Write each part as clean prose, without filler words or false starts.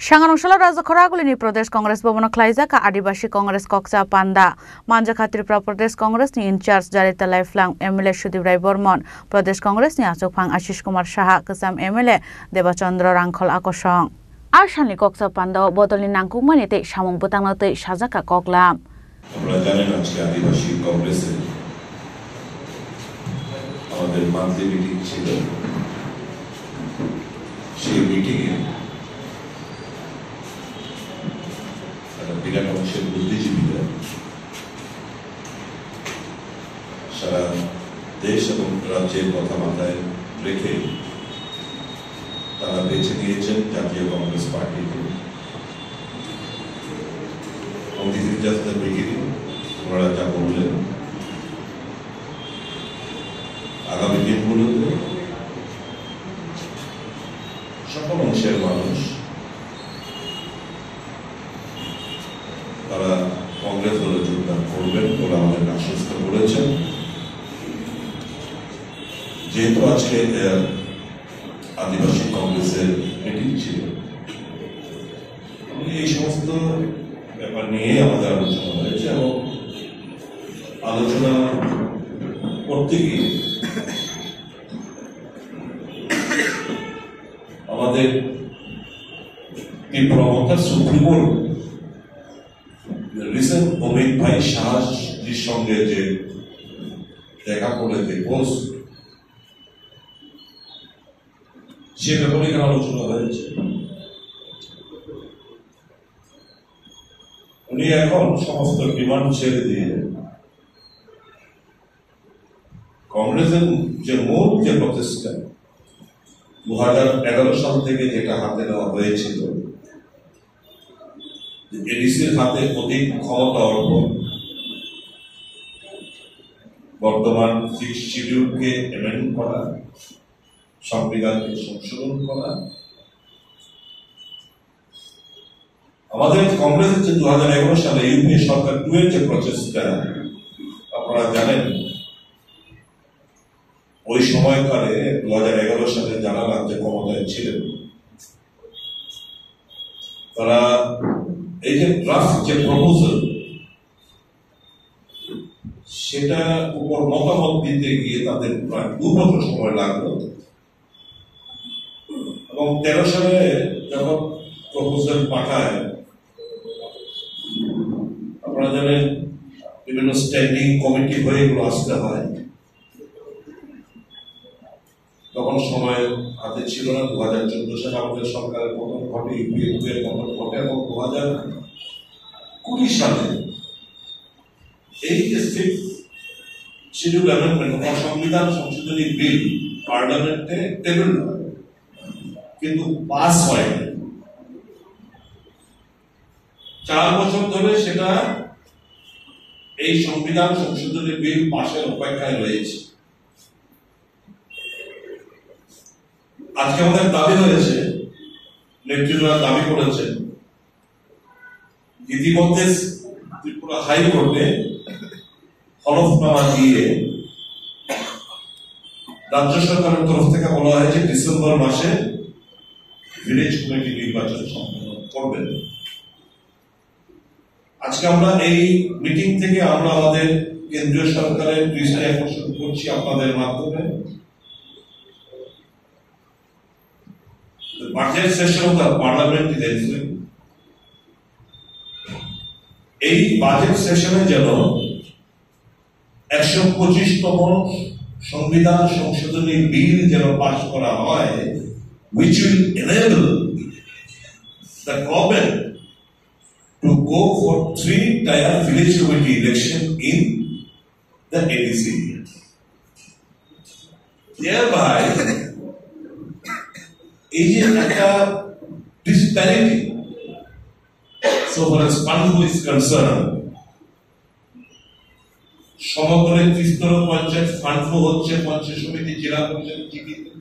সাংগানংশালা রাজখরাগুলিনি প্রদেশ কংগ্রেস ভবন খ্লাইজাকা আদিবাসী কংগ্রেস কক্সা পান্ডা মানজাখা ত্রিপুরা প্রদেশ কংগ্রেস नि in charge জারিতা লাইফলাং MLA Sudip Roy Barman প্রদেশ কংগ্রেস नि আচকফাং আশিস কুমার সাহা কসাম এমএলএ দেবচন্দ্র রাংখল আকর্ষণ আর সানি কক্সা পান্ডা বদলনি নাংকুকমানি তে সামুং বুতাংনাতে সাজাকা কগলাম আমরা জানেন আজকে আদিবাসী কংগ্রেসের আমাদের মান্থলি মিটিং ছিল সেই মিটিংয়ে বিরাট অংশের বুদ্ধিজীবীরা সারা দেশ এবং রাজ্যের কথা মাথায় রেখে তারা বেছে নিয়েছেন জাতীয় কংগ্রেস পার্টিকে। ওনারা যা বললেন আগামী দিনগুলোতে সকল অংশের মানুষ তারা কংগ্রেস দলে যোগদান করবেন বলে আমাদের আশ্বস্ত করেছেন। যেহেতু আজকে আদিবাসী কংগ্রেসের মিটিং ছিল, এই সমস্ত ব্যাপার নিয়ে আমাদের আলোচনা হয়েছে এবং আলোচনা করতে গিয়ে আমাদের ত্রিপুরা সুপ্রিমো রিসেন্ট অমিত ভাই শাহজির সঙ্গে যে দেখা করে যে পোস্ট, সে ব্যাপারে এখানে আলোচনা হয়েছে। উনি এখন সমস্ত ডিমান্ড ছেড়ে দিয়ে কংগ্রেসের যে মূল যে প্রচেষ্টা 2011 সাল থেকে যেটা হাতে নেওয়া হয়েছিল, এডিসির হাতে অধিক ক্ষমতা অর্পণ, বর্তমান 6 শিডিউলকে অ্যামেন্ড করা, সংবিধানকে সংশোধন করা, আমাদের কংগ্রেসের যে 2011 সালে ইউপিএ সরকার 2 এর যে প্রচেষ্টা আপনারা জানেন, ওই সময়কালে 2011 সালে যারা রাজ্যে ক্ষমতায় ছিলেন তারা এই যে ড্রাফট যে প্রপোজাল সেটা উপর মতামত দিতে গিয়ে তাদের প্রায় 2 বছর সময় লাগলো এবং 13 সালে যখন প্রপোজাল পাঠায়, আপনারা জানেন বিভিন্ন স্ট্যান্ডিং কমিটি হয়ে এগুলো আসতে হয়, তখন সময় হাতে ছিল না। 2014 সালে আমাদের সরকারের পতন ঘটে, ইউপিএ পতন ঘটে এবং 2020 সালে এই যে 6 শিডিউল অ্যামেন্ডমেন্ট বা সংবিধান সংশোধনী বিল পার্লামেন্টে টেবিল হয়, কিন্তু পাস হয়নি। 4 বছর ধরে সেটা এই সংবিধান সংশোধনী বিল পাশের অপেক্ষায় রয়েছে। আজকে আমাদের দাবি হয়েছে, নেতৃত্বরা দাবি করেছেন, ইতিমধ্যে ত্রিপুরা হাইকোর্টে হলফনামা দিয়ে রাজ্য সরকারের তরফ থেকে বলা হয়েছে ডিসেম্বর মাসে ভিলেজ কমিটি নির্বাচন সম্পন্ন করবেন। আজকে আমরা এই মিটিং থেকে আমরা আমাদের কেন্দ্রীয় সরকারের দৃষ্টি আকর্ষণ করছি আপনাদের মাধ্যমে। Budget session of the parliament is এই বাজেট সেশনে যেন 125তম সংবিধান সংশোধনী বিল যেন পাস করা হয়, which will enable the government to go for 3-tier village committee election in the ADC. Thereby, এই যে একটা disparity so far as fund flow is concerned, সমগ্র ত্রিস্তর পঞ্চায়েত ফান্ড ফ্লো হচ্ছে পঞ্চায়েত সমিতি, জেলা পরিষদ, জিপিতে।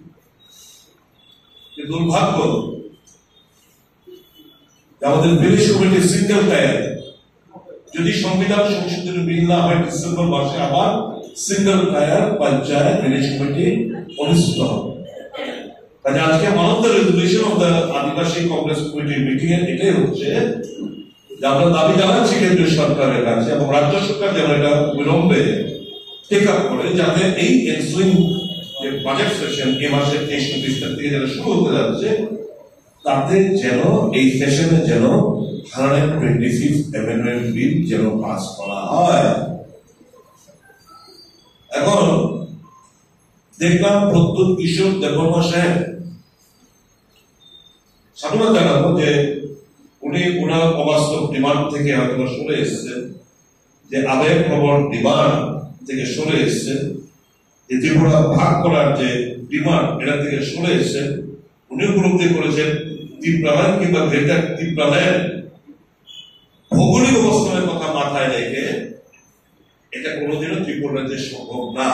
দুর্ভাগ্য আমাদের ভিলেজ কমিটি সিঙ্গেল টায়ার, যদি সংবিধান সংশোধনী বিল না হয় ডিসেম্বর মাসে আবার single tier panchayat village committee অনুষ্ঠিত হবে। কাজে আজকে one of the resolution of the Adivasi Congress কমিটির মিটিং এ এটাই হচ্ছে যে আমরা দাবি জানাচ্ছি কেন্দ্রীয় সরকারের কাছে এবং রাজ্য সরকার যেন এটা বিলম্বে টেক আপ করে, যাতে এই এনসুইং যে বাজেট সেশন এ মাসের 23-29 তারিখ থেকে যেটা শুরু হতে যাচ্ছে, তাতে যেন এই সেশনে যেন 126 অ্যামেন্ডমেন্ট বিল যেন পাস করা হয়। এখন দেখলাম প্রদ্যুৎ কিশোর দেববর্মা সাহেব, সাধুবাদ জানাবো যে উনি ওনার অবাস্তব ডিমান্ড থেকে হয়তো সরে এসেছেন, যে আবেগ প্রবণ ডিমান্ড থেকে সরে এসেছেন, যে ত্রিপুরা ভাগ করার যে ডিমান্ড এটা থেকে সরে এসেছেন। উনি উপলব্ধি করেছেন ত্রিপুরাল্যান্ড কিংবা গ্রেটার ত্রিপুরাল্যান্ড ভৌগোলিক অবস্থানের কথা মাথায় রেখে এটা কোনোদিনও ত্রিপুরা রাজ্যে সম্ভব না।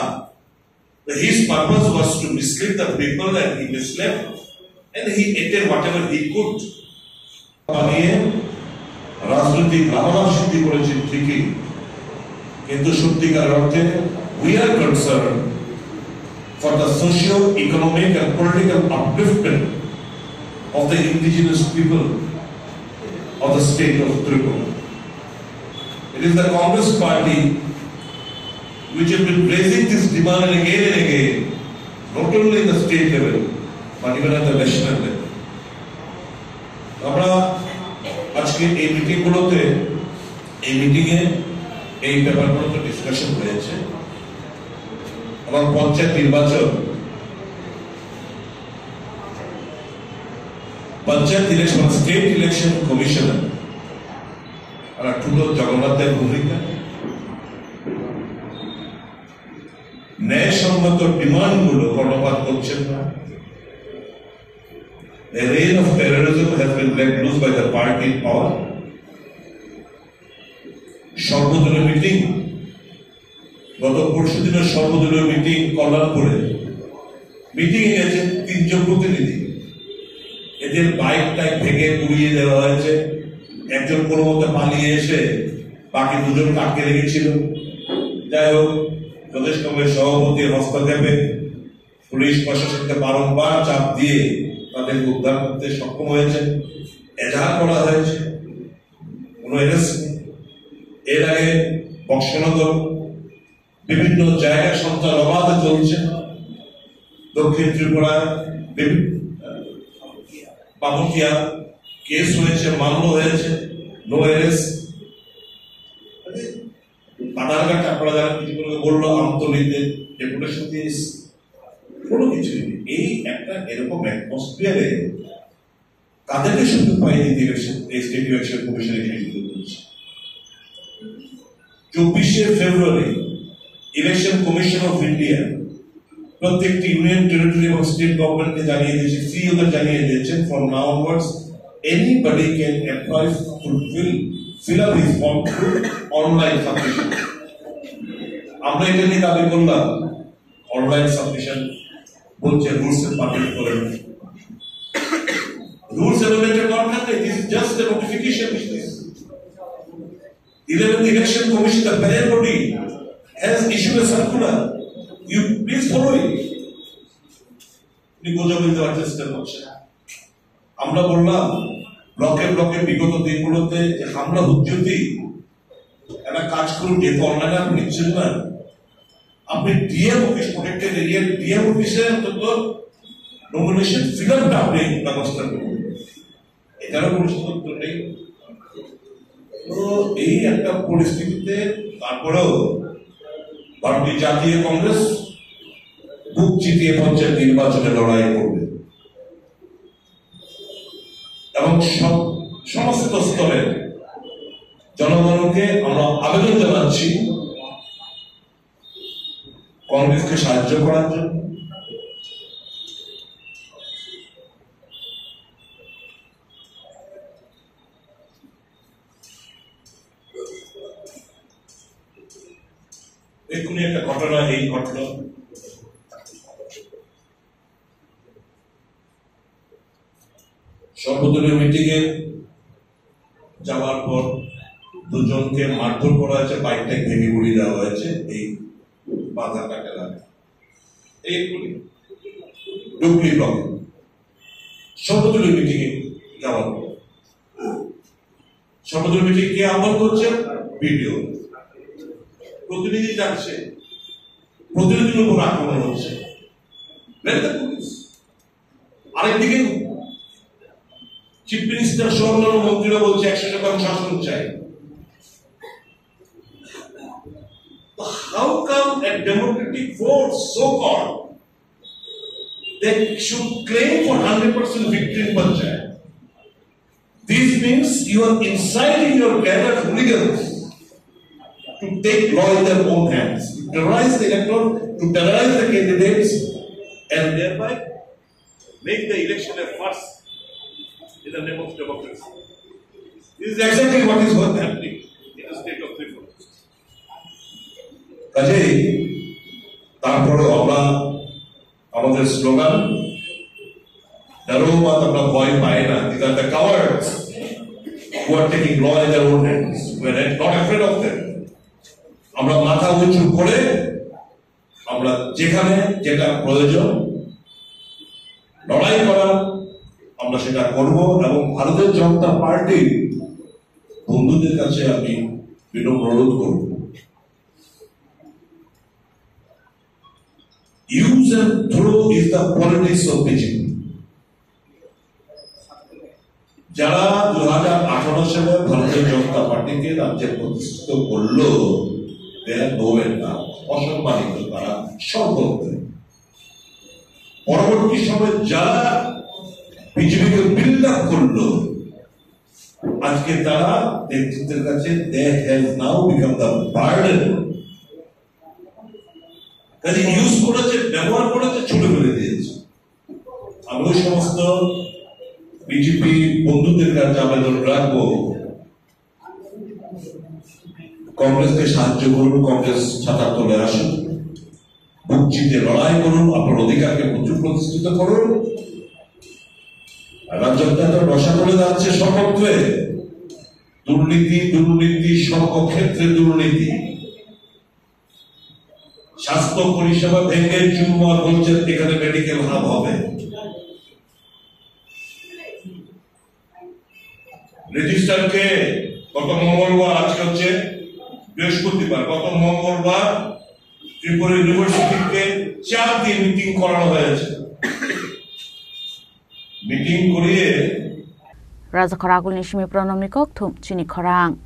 His purpose was to mislead the people and he misled and he did whatever he could. বানিয়ে রাজনৈতিক লাভালাভ সিদ্ধি করেছেন ঠিকই, কিন্তু সত্যিকার অর্থে we are concerned for the socio-economic and political upliftment of the indigenous people of the state of Tripura. It is the Congress party which have been raising this demand again and again, not only in the state level, but even at the national level. আমরা আজকে এই মিটিংগুলোতে এই ব্যাপারগুলোতে discussion হয়েছে এবং পঞ্চায়েত নির্বাচন, panchayat election, state election commissioner আর ঠুলো জগন্নাথের ভূমিকা, ন্যায়সম্মত ডিমান্ড গুলো কর্ণপাত করছেন না। The reign of terrorism has been let loose by the party in power. সর্বদলীয় মিটিং, গত পরশু দিনের সর্বদলীয় মিটিং কল্যাণপুরে, মিটিং এ গেছে 3 জন প্রতিনিধি, এদের বাইকটাই ভেঙে পুড়িয়ে দেওয়া হয়েছে। একজন কোনো মতে পালিয়ে এসে বাকি 2 জন আটকে রেখেছিল। যাই হোক, প্রদেশ কংগ্রেস সভাপতির হস্তক্ষেপে পুলিশ প্রশাসনকে বারংবার চাপ দিয়ে তাদের উদ্ধার করতে সক্ষম হয়েছে, এজাহার করা হয়েছে, কোনো অ্যারেস্ট নেই। এর আগে বক্সনগর বিভিন্ন জায়গায় সন্ত্রাস অবাধে চলছে। দক্ষিণ ত্রিপুরায় বামুকিয়া কেস হয়েছে, মামলা হয়েছে, নো অ্যারেস্ট। বাধারঘাট আপনারা যারা কিছু করে বললো আমতলিতে ডেপুটেশন দিয়ে কোনো কিছু নেই। এই একটা এরকম অ্যাটমসফিয়ারে কাদেরকে শুধু পাইনি স্টেট ইলেকশন কমিশনে নিয়োজিত করছে। 24 ফেব্রুয়ারি ইলেকশন কমিশন অফ ইন্ডিয়া প্রত্যেকটি ইউনিয়ন টেরিটরি এবং স্টেট গভর্নমেন্টকে জানিয়ে দিয়েছে, সিইওদের জানিয়ে দিয়েছেন, from now onwards anybody can apply to fill up his form through online submission. আমরা এটা নিয়ে দাবি করলাম, অনলাইন সাবমিশন বলছে রুলস এর পাবলিক করেন, রুলস এর দরকার নেই, this is just a notification. 11th election commission, the parent body, has issued a circular. You please follow it. গুজবে দেওয়ার চেষ্টা করছে। আমরা বললাম ব্লকে ব্লকে বিগত দিনগুলোতে যে হামলা হুজ্জতি, একটা কাজ করুন, যেহেতু অনলাইনে আপনি নিচ্ছেন না, আপনি DM office, protected area DM অফিসে অন্তত নমিনেশন ফিল আপটা আপনি ব্যবস্থা করুন, এটারও কোনো সতর্ক নেই। তো এই একটা পরিস্থিতিতে তারপরেও ভারতীয় জাতীয় কংগ্রেস বুক চিতিয়ে পঞ্চায়েত নির্বাচনে লড়াই করবে এবং সমস্ত স্তরে জনগণকে আমরা আবেদন জানাচ্ছি কংগ্রেসকে সাহায্য করার জন্য। এক্ষুনি একটা ঘটনা এই ঘটনা, সর্বদলীয় মিটিং এ যাওয়ার পর 2 জনকে মারধর করা হয়েছে, বাইকটা ভেঙে গুড়িয়ে দেওয়া হয়েছে এই বাধারঘাট এলাকায়, এই ডুবলি ব্লকে। সর্বদলীয় মিটিং এ যাওয়ার সর্বদলীয় মিটিং কে আহ্বান করছে? ভিডিও প্রতিনিধি যাচ্ছে, প্রতিনিধির উপর আক্রমণ হচ্ছে। আরেকদিকে চিফ মিনিস্টার সহ মন্ত্রীরা বলছে 100% শাসন চাই। How come a democratic force, so-called, they should claim for 100% victory in Panchayat? This means you are inciting your gathered hooligans to take law in their own hands, to terrorize the electorate, to terrorize the candidates, and thereby make the election a farce in the name of democracy. This is exactly what is happening in the state of Tripura. কাজেই তারপরে আমরা আমাদের slogan দারোগাবাদ আমরা ভয় পাই না, these are the cowards who are taking law in their own hands. We are not afraid of them. আমরা মাথা উঁচু করে আমরা যেখানে যেটা প্রয়োজন লড়াই করা আমরা সেটা করব, এবং ভারতীয় জনতা পার্টির বন্ধুদের কাছে আমি বিনম্র অনুরোধ করব, use and throw is the politics of BJP. যারা 2018 সালে ভারতীয় জনতা পার্টিকে রাজ্যে প্রতিষ্ঠিত করলো, অসম্মানিত তারা সর্বত্র। পরবর্তী সময় যারা বিজেপিকে বিল্ড আপ করলো, আজকে তারা নেতৃত্বের কাছে they have now become the burden. কাজে ইউজ করেছে, ব্যবহার করেছে, ছুটে ফেলে দিয়েছে। আমি ওই সমস্ত বিজেপি বন্ধুদের কাছে আবেদন রাখবো, কংগ্রেসকে সাহায্য করুন, কংগ্রেস ছাতার তলে আসুন, বুক চিতে লড়াই করুন, আপনার অধিকারকে প্রতিষ্ঠিত করুন। রাজ্যটা তো রসা করে যাচ্ছে সর্বত্রে, দুর্নীতি দুর্নীতি, সর্বক্ষেত্রে দুর্নীতি। স্বাস্থ্য পরিষেবা ভেঙে চুরমার বলছেন এখানে মেডিকেল হাব হবে। রেজিস্ট্রারকে গত মঙ্গলবার, আজকে হচ্ছে বৃহস্পতিবার, গত মঙ্গলবার ত্রিপুরা ইউনিভার্সিটিকে 4 দিন মিটিং করানো হয়েছে। মিটিং করিয়ে Raja Kharagul Nishimi Pronomnikok Thum Chini Kharang